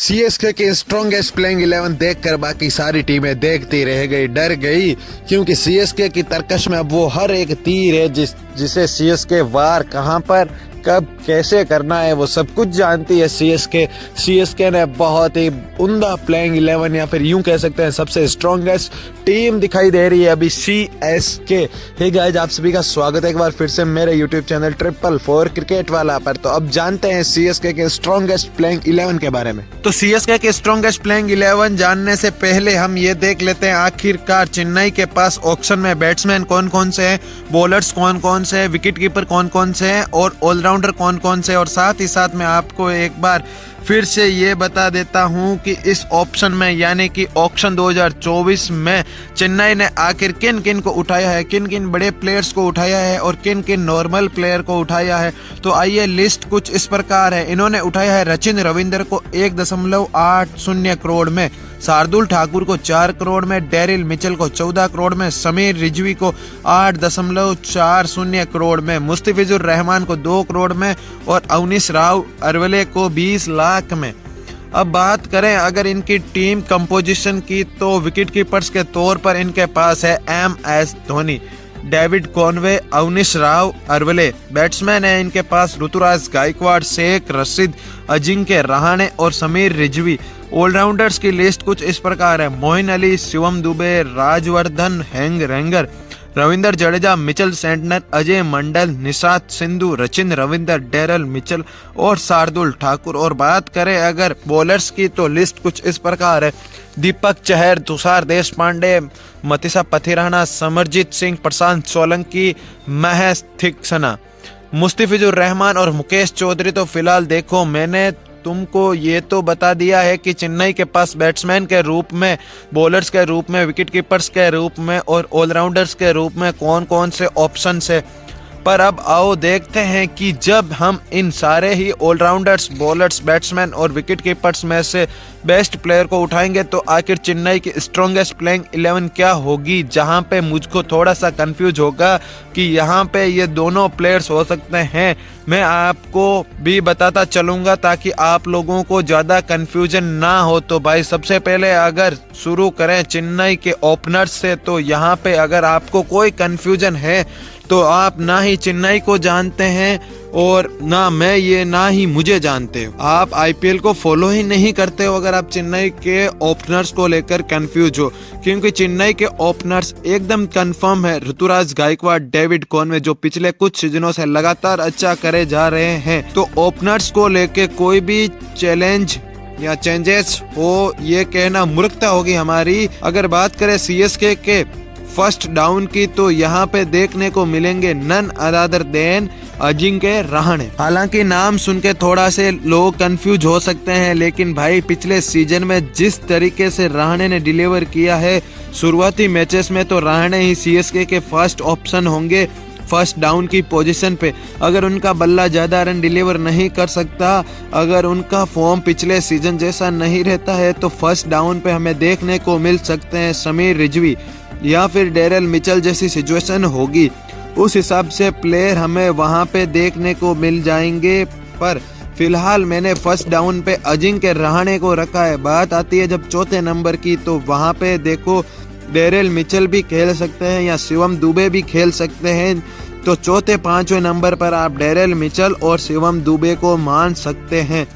CSK के strongest playing 11 देखकर बाकी सारी टीमें देखती रह गई, डर गई, क्योंकि सीएसके की तरकश में अब वो हर एक तीर है जिसे सीएसके वार कहां पर कब कैसे करना है वो सब कुछ जानती है। सीएसके ने बहुत ही उम्दा प्लेइंग 11 या फिर यूं कह सकते हैं सबसे स्ट्रॉन्गेस्ट टीम दिखाई दे रही है अभी सीएसके। हे गाइस, आप सभी का स्वागत है एक बार फिर से मेरे यूट्यूब चैनल 444 क्रिकेट वाला पर। तो अब जानते हैं सीएसके के स्ट्रॉन्गेस्ट प्लेइंग 11 के बारे में। तो सीएसके के स्ट्रॉन्गेस्ट प्लेइंग 11 जानने से पहले हम ये देख लेते हैं आखिरकार चेन्नई के पास ऑक्शन में बैट्समैन कौन कौन से हैं, बॉलर्स कौन कौन से हैं, विकेट कीपर कौन कौन से हैं और ऑलराउंडर कौन कौन से। और साथ ही साथ मैं आपको एक बार फिर से ये बता देता हूं कि इस ऑप्शन में यानी कि ऑक्शन 2024 में चेन्नई ने आखिर किन किन को उठाया है, किन किन बड़े प्लेयर्स को उठाया है और किन किन नॉर्मल प्लेयर को उठाया है। तो आइए, लिस्ट कुछ इस प्रकार है। इन्होंने उठाया है रचिन रविंद्र को 1.80 करोड़ में, शार्दुल ठाकुर को 4 करोड़ में, डेरिल मिचेल को 14 करोड़ में, समीर रिजवी को 8.40 करोड़ में, मुस्तफिजुर रहमान को 2 करोड़ में और अवनीश राव अरवले को 20 लाख में। अब बात करें अगर इनकी टीम कंपोजिशन की तो विकेट कीपर्स के तौर पर इनके पास है MS Dhoni, David Conway, Avanish Rao Aravelly. Batsman है इनके पास ऋतुराज गायकवाड़, शेख रशीद, अजिंक्य रहाणे और समीर रिजवी। ऑलराउंडर्स की लिस्ट कुछ इस प्रकार है। Moin Ali, Shivam Dubey, Rajvardhan हैंगरेंगर, Ravindra Jadeja, Mitchell Santner, Ajay Mandal, Nishat Sindhu, Rachin Ravindra, Daryl Mitchell और शार्दुल ठाकुर। और बात करें अगर बॉलर्स की तो लिस्ट कुछ इस प्रकार है। दीपक चहर, तुषार देशपांडे, मतीसा पथिराना, समरजीत सिंह, प्रशांत सोलंकी, महेश थिक्सना, मुस्तफिजुर रहमान और मुकेश चौधरी। तो फिलहाल देखो, मैंने तुमको ये तो बता दिया है कि चेन्नई के पास बैट्समैन के रूप में, बॉलर्स के रूप में, विकेट कीपर्स के रूप में और ऑलराउंडर्स के रूप में कौन कौन से ऑप्शंस है। पर अब आओ देखते हैं कि जब हम इन सारे ही ऑलराउंडर्स, बॉलर्स, बैट्समैन और विकेट कीपर्स में से बेस्ट प्लेयर को उठाएंगे तो आखिर चेन्नई की स्ट्रॉन्गेस्ट प्लेइंग 11 क्या होगी। जहां पे मुझको थोड़ा सा कंफ्यूज होगा कि यहाँ पे ये दोनों प्लेयर्स हो सकते हैं, मैं आपको भी बताता चलूंगा ताकि आप लोगों को ज़्यादा कंफ्यूजन ना हो। तो भाई सबसे पहले अगर शुरू करें चेन्नई के ओपनर्स से, तो यहाँ पे अगर आपको कोई कंफ्यूजन है तो आप ना ही चेन्नई को जानते हैं और ना ही मुझे जानते हो। आप आईपीएल को फॉलो ही नहीं करते हो अगर आप चेन्नई के ओपनर्स को लेकर कंफ्यूज हो, क्योंकि चेन्नई के ओपनर्स एकदम कंफर्म है। ऋतुराज गायकवाड़, डेविड कॉनवे जो पिछले कुछ सीजनों से लगातार अच्छा करे जा रहे हैं। तो ओपनर्स को लेके कोई भी चैलेंज या चेंजेस हो ये कहना मूर्खता होगी हमारी। अगर बात करें सीएसके के फर्स्ट डाउन की तो यहाँ पे देखने को मिलेंगे none other than Ajinkya Rahane. हालांकि नाम सुन के थोड़ा से लोग कंफ्यूज हो सकते हैं, लेकिन भाई पिछले सीजन में जिस तरीके से रहाणे ने डिलीवर किया है शुरुआती मैचेस में, तो रहाणे ही सीएसके के फर्स्ट ऑप्शन होंगे फर्स्ट डाउन की पोजीशन पे। अगर उनका बल्ला ज्यादा रन डिलीवर नहीं कर सकता, अगर उनका फॉर्म पिछले सीजन जैसा नहीं रहता है, तो फर्स्ट डाउन पे हमें देखने को मिल सकते हैं समीर रिजवी या फिर डेरिल मिचेल जैसी सिचुएशन होगी। उस हिसाब से प्लेयर हमें वहां पे देखने को मिल जाएंगे। पर फिलहाल मैंने फर्स्ट डाउन पे अजिंक्य रहाणे को रखा है। बात आती है जब चौथे नंबर की, तो वहां पे देखो डेरिल मिचेल भी खेल सकते हैं या शिवम दुबे भी खेल सकते हैं। तो चौथे पांचवें नंबर पर आप डेरिल मिचेल और शिवम दुबे को मान सकते हैं।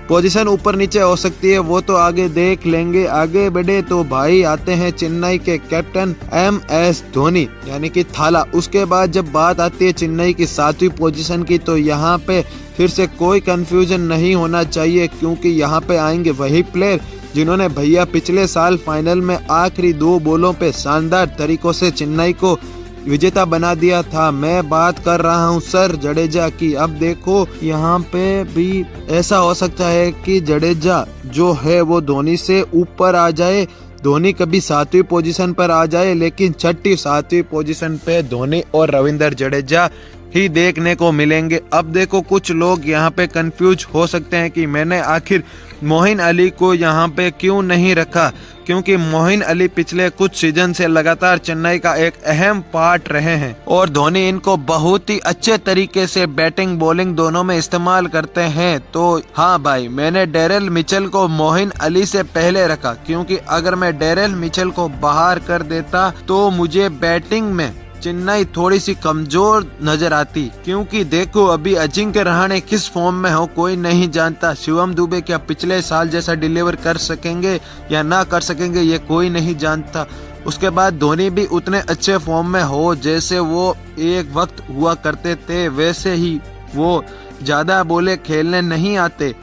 पोजीशन ऊपर नीचे हो सकती है, वो तो आगे देख लेंगे। आगे बढ़े तो भाई आते हैं चेन्नई के कैप्टन MS धोनी यानी कि थाला। उसके बाद जब बात आती है चेन्नई की 7वीं पोजीशन की, तो यहाँ पे फिर से कोई कंफ्यूजन नहीं होना चाहिए, क्योंकि यहाँ पे आएंगे वही प्लेयर जिन्होंने भैया पिछले साल फाइनल में आखिरी 2 बॉलों पे शानदार तरीकों से चेन्नई को विजेता बना दिया था। मैं बात कर रहा हूं सर जडेजा की। अब देखो यहाँ पे भी ऐसा हो सकता है कि जडेजा जो है वो धोनी से ऊपर आ जाए, धोनी कभी 7वीं पोजीशन पर आ जाए, लेकिन 6ठी 7वीं पोजीशन पे धोनी और रविंद्र जडेजा ही देखने को मिलेंगे। अब देखो कुछ लोग यहाँ पे कंफ्यूज हो सकते हैं कि मैंने आखिर मोइन अली को यहाँ पे क्यों नहीं रखा, क्योंकि मोइन अली पिछले कुछ सीजन से लगातार चेन्नई का एक अहम पार्ट रहे हैं और धोनी इनको बहुत ही अच्छे तरीके से बैटिंग बॉलिंग दोनों में इस्तेमाल करते हैं। तो हाँ भाई, मैंने डेरिल मिचेल को मोइन अली से पहले रखा, क्योंकि अगर मैं डेरिल मिचेल को बाहर कर देता तो मुझे बैटिंग में चेन्नई थोड़ी सी कमजोर नजर आती। क्योंकि देखो अभी अजिंक्य रहाणे किस फॉर्म में हो कोई नहीं जानता। शिवम दुबे क्या पिछले साल जैसा डिलीवर कर सकेंगे या ना कर सकेंगे ये कोई नहीं जानता। उसके बाद धोनी भी उतने अच्छे फॉर्म में हो जैसे वो एक वक्त हुआ करते थे, वैसे ही वो ज्यादा बोले खेलने नहीं आते,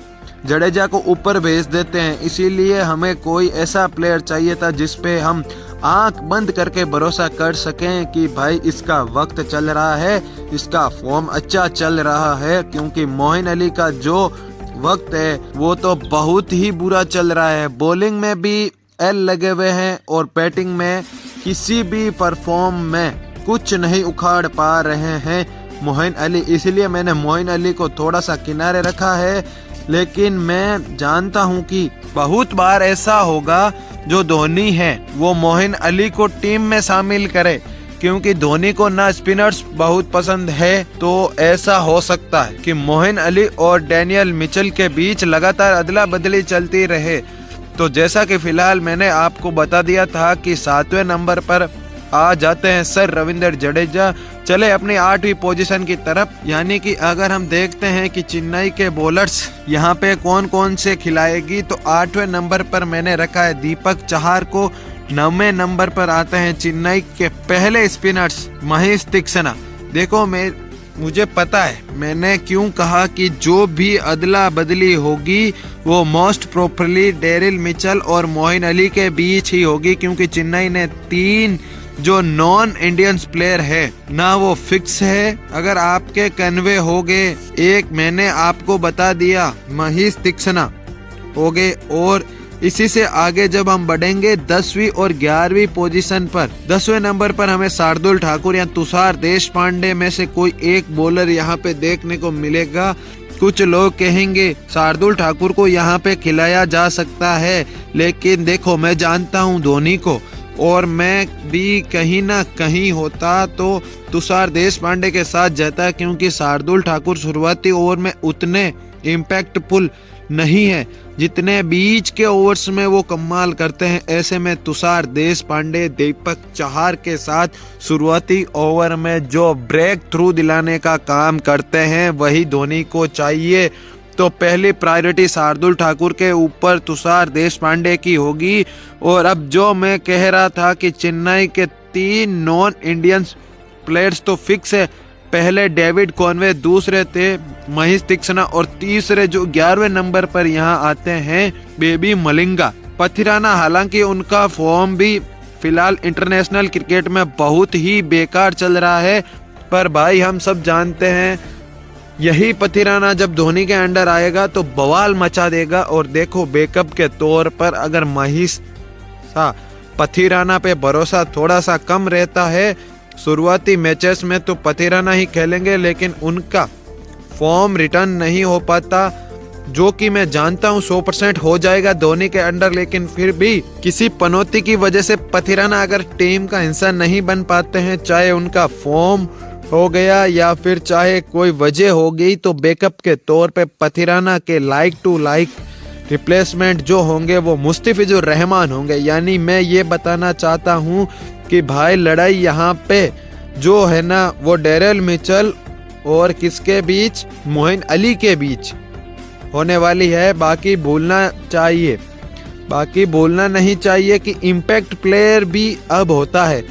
जडेजा को ऊपर भेज देते हैं। इसीलिए हमें कोई ऐसा प्लेयर चाहिए था जिसपे हम आंख बंद करके भरोसा कर सकें कि भाई इसका वक्त चल रहा है, इसका फॉर्म अच्छा चल रहा है। क्योंकि मोइन अली का जो वक्त है वो तो बहुत ही बुरा चल रहा है। बॉलिंग में भी एल लगे हुए हैं और बैटिंग में किसी भी परफॉर्म में कुछ नहीं उखाड़ पा रहे हैं मोइन अली। इसलिए मैंने मोइन अली को थोड़ा सा किनारे रखा है, लेकिन मैं जानता हूं कि बहुत बार ऐसा होगा जो धोनी है वो मोइन अली को टीम में शामिल करे, क्योंकि धोनी को ना स्पिनर्स बहुत पसंद है। तो ऐसा हो सकता है कि मोइन अली और डेनियल मिचेल के बीच लगातार अदला बदली चलती रहे। तो जैसा कि फिलहाल मैंने आपको बता दिया था कि 7वें नंबर पर आ जाते हैं सर रविंद्र जडेजा। चले अपनी 8वीं पोजीशन की तरफ, यानी कि अगर हम देखते हैं कि चेन्नई के बॉलर्स यहाँ पे कौन कौन से खिलाएगी, तो 8वें नंबर पर मैंने रखा है दीपक चहार को। 9वें नंबर पर आते हैं चेन्नई के पहले स्पिनर्स महेश तीक्ष्णा। देखो मुझे पता है मैंने क्यों कहा कि जो भी अदला बदली होगी वो मोस्ट प्रोबेबली डेरिल मिचेल और मोइन अली के बीच ही होगी, क्योंकि चेन्नई ने 3 जो नॉन इंडियंस प्लेयर है ना वो फिक्स है। अगर आपके कन्वे हो गए, एक मैंने आपको बता दिया महेश तीक्ष्णा हो गए, और इसी से आगे जब हम बढ़ेंगे 10वीं और 11वीं पोजीशन पर 10वें नंबर पर हमें शार्दुल ठाकुर या तुषार देशपांडे में से कोई एक बॉलर यहाँ पे देखने को मिलेगा। कुछ लोग कहेंगे शार्दुल ठाकुर को यहाँ पे खिलाया जा सकता है, लेकिन देखो मैं जानता हूँ धोनी को, और मैं भी कहीं ना कहीं होता तो तुषार देशपांडे के साथ जाता, क्योंकि शार्दुल ठाकुर शुरुआती ओवर में उतने इम्पैक्टफुल नहीं है जितने बीच के ओवर्स में वो कमाल करते हैं। ऐसे में तुषार देशपांडे दीपक चहार के साथ शुरुआती ओवर में जो ब्रेक थ्रू दिलाने का काम करते हैं वही धोनी को चाहिए। तो पहली प्रायोरिटी शार्दुल ठाकुर के ऊपर तुषार देशपांडे की होगी। और अब जो मैं कह रहा था कि चेन्नई के 3 नॉन इंडियंस प्लेयर्स तो फिक्स है, पहले डेविड कॉनवे, दूसरे थे महेश तीक्ष्णा और तीसरे जो 11वें नंबर पर यहाँ आते हैं बेबी मलिंगा। पथिराना हालांकि उनका फॉर्म भी फिलहाल इंटरनेशनल क्रिकेट में बहुत ही बेकार चल रहा है, पर भाई हम सब जानते हैं यही पथिराना जब धोनी के अंडर आएगा तो बवाल मचा देगा। और देखो बैकअप के तौर पर अगर महेश पथिराना पे भरोसा थोड़ा सा कम रहता है, शुरुआती मैचेस में तो पथिराना ही खेलेंगे, लेकिन उनका फॉर्म रिटर्न नहीं हो पाता, जो कि मैं जानता हूँ 100% हो जाएगा धोनी के अंडर। लेकिन फिर भी किसी पनौती की वजह से पथिराना अगर टीम का हिस्सा नहीं बन पाते हैं, चाहे उनका फॉर्म हो गया या फिर चाहे कोई वजह हो गई, तो बैकअप के तौर पे पथिराना के लाइक टू लाइक रिप्लेसमेंट जो होंगे वो मुस्तफिजुर रहमान होंगे। यानी मैं ये बताना चाहता हूँ कि भाई लड़ाई यहाँ पे जो है ना वो डेरिल मिचेल और किसके बीच, मोइन अली के बीच होने वाली है। बाकी भूलना नहीं चाहिए कि इम्पैक्ट प्लेयर भी अब होता है।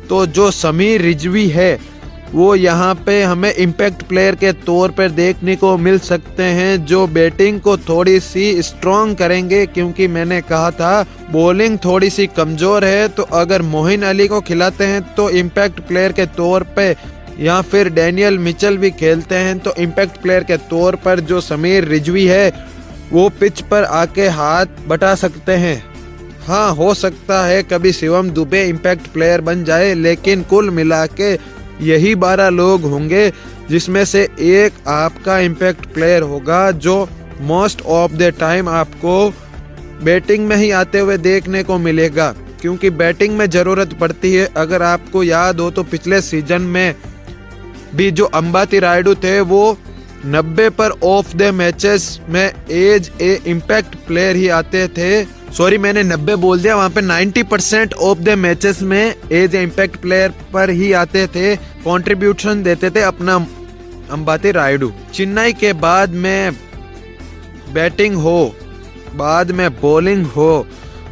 तो जो समीर रिजवी है वो यहाँ पे हमें इम्पैक्ट प्लेयर के तौर पर देखने को मिल सकते हैं, जो बैटिंग को थोड़ी सी स्ट्रॉन्ग करेंगे। क्योंकि मैंने कहा था बॉलिंग थोड़ी सी कमजोर है, तो अगर मोइन अली को खिलाते हैं तो इम्पैक्ट प्लेयर के तौर पे, या फिर डेनियल मिचेल भी खेलते हैं तो इम्पैक्ट प्लेयर के तौर पर जो समीर रिजवी है वो पिच पर आके हाथ बटा सकते हैं। हाँ, हो सकता है कभी शिवम दुबे इम्पैक्ट प्लेयर बन जाए, लेकिन कुल मिला के यही 12 लोग होंगे जिसमें से एक आपका इम्पैक्ट प्लेयर होगा जो मोस्ट ऑफ द टाइम आपको बैटिंग में ही आते हुए देखने को मिलेगा, क्योंकि बैटिंग में ज़रूरत पड़ती है। अगर आपको याद हो तो पिछले सीजन में भी जो अंबाती रायडू थे वो 90 पर ऑफ द मैचेस में एज ए इम्पैक्ट प्लेयर ही आते थे। सॉरी, मैंने 90 बोल दिया, वहां पे 90% ऑफ द मैचेस में एज ए इम्पैक्ट प्लेयर पर ही आते थे, कंट्रीब्यूशन देते थे अपना अंबाती रायडू। चेन्नई के बाद में बैटिंग हो, बाद में बॉलिंग हो,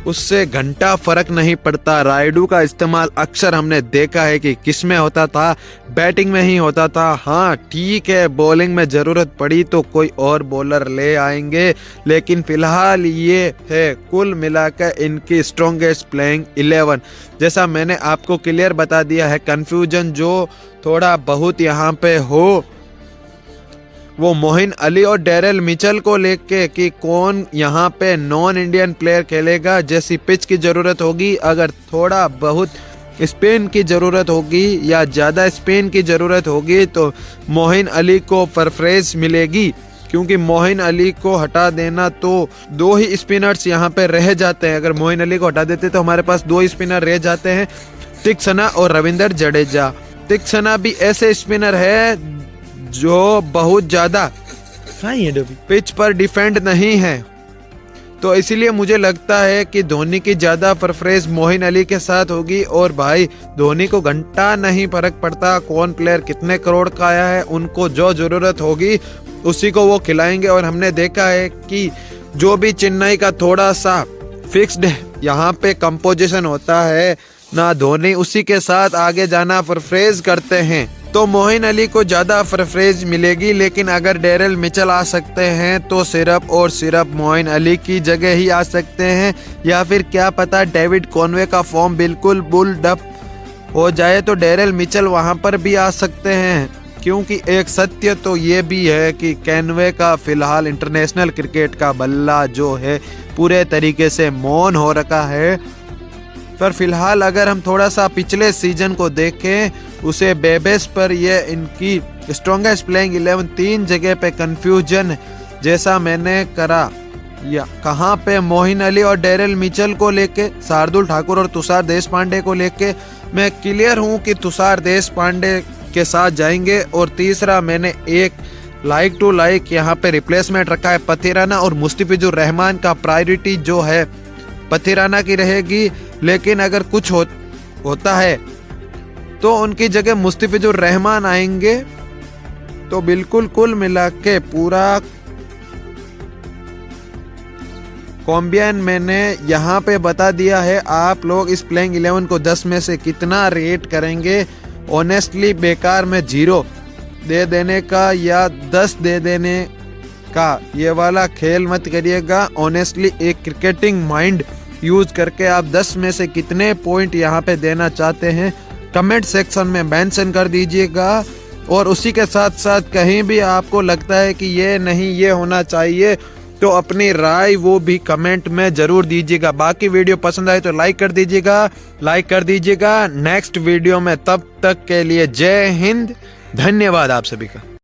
उससे घंटा फर्क नहीं पड़ता। रायडू का इस्तेमाल अक्सर हमने देखा है कि किस में होता था, बैटिंग में ही होता था। हाँ ठीक है, बॉलिंग में ज़रूरत पड़ी तो कोई और बॉलर ले आएंगे, लेकिन फिलहाल ये है कुल मिलाकर इनकी स्ट्रॉन्गेस्ट प्लेइंग 11। जैसा मैंने आपको क्लियर बता दिया है, कन्फ्यूजन जो थोड़ा बहुत यहाँ पे हो वो मोइन अली और डेरिल मिचेल को लेके कि कौन यहाँ पे नॉन इंडियन प्लेयर खेलेगा। जैसी पिच की ज़रूरत होगी, अगर थोड़ा बहुत स्पिन की ज़रूरत होगी या ज़्यादा स्पिन की ज़रूरत होगी तो मोइन अली को परफ्रेज मिलेगी, क्योंकि मोइन अली को हटा देना तो 2 ही स्पिनर्स यहाँ पे रह जाते हैं। अगर मोइन अली को हटा देते तो हमारे पास 2 स्पिनर रह जाते हैं, तीक्ष्णा और रविंद्र जडेजा। तीक्ष्णा भी ऐसे स्पिनर है जो बहुत ज़्यादा पिच पर डिफेंड नहीं है, तो इसीलिए मुझे लगता है कि धोनी की ज़्यादा प्रेफरेंस मोइन अली के साथ होगी। और भाई धोनी को घंटा नहीं फर्क पड़ता कौन प्लेयर कितने करोड़ का आया है, उनको जो ज़रूरत होगी उसी को वो खिलाएंगे। और हमने देखा है कि जो भी चेन्नई का थोड़ा सा फिक्स्ड यहाँ पे कंपोजिशन होता है ना, धोनी उसी के साथ आगे जाना प्रेफरेंस करते हैं, तो मोइन अली को ज़्यादा प्रेफरेंस मिलेगी। लेकिन अगर डेरिल मिचेल आ सकते हैं तो सिर्फ और सिर्फ मोइन अली की जगह ही आ सकते हैं, या फिर क्या पता डेविड कॉनवे का फॉर्म बिल्कुल बुल्ड अप हो जाए तो डेरिल मिचेल वहां पर भी आ सकते हैं। क्योंकि एक सत्य तो ये भी है कि कॉनवे का फिलहाल इंटरनेशनल क्रिकेट का बल्ला जो है पूरे तरीके से मौन हो रखा है। पर फिलहाल अगर हम थोड़ा सा पिछले सीजन को देखें, उसे बेबेस पर ये इनकी स्ट्रॉन्गेस्ट प्लेइंग 11 3 जगह पे कंफ्यूजन जैसा मैंने करा, या कहाँ पे मोइन अली और डेरिल मिचेल को लेके, शार्दुल ठाकुर और तुषार देशपांडे को लेके मैं क्लियर हूँ कि तुषार देशपांडे के साथ जाएंगे। और तीसरा मैंने एक लाइक टू लाइक यहाँ पे रिप्लेसमेंट रखा है, पथिराना और मुस्तफिजुर रहमान का प्रायोरिटी जो है पथिराना की रहेगी। लेकिन अगर कुछ होता है तो उनकी जगह मुस्तफिजुर रहमान आएंगे। तो बिल्कुल कुल मिला के पूरा कॉम्बियन मैंने यहाँ पे बता दिया है। आप लोग इस प्लेइंग 11 को 10 में से कितना रेट करेंगे? ऑनेस्टली बेकार में 0 दे देने का या 10 दे देने का ये वाला खेल मत करिएगा। ऑनेस्टली एक क्रिकेटिंग माइंड यूज करके आप 10 में से कितने पॉइंट यहाँ पे देना चाहते हैं कमेंट सेक्शन में मेंशन कर दीजिएगा। और उसी के साथ साथ कहीं भी आपको लगता है कि ये नहीं ये होना चाहिए तो अपनी राय वो भी कमेंट में जरूर दीजिएगा। बाकी वीडियो पसंद आए तो लाइक कर दीजिएगा नेक्स्ट वीडियो में। तब तक के लिए जय हिंद, धन्यवाद आप सभी का।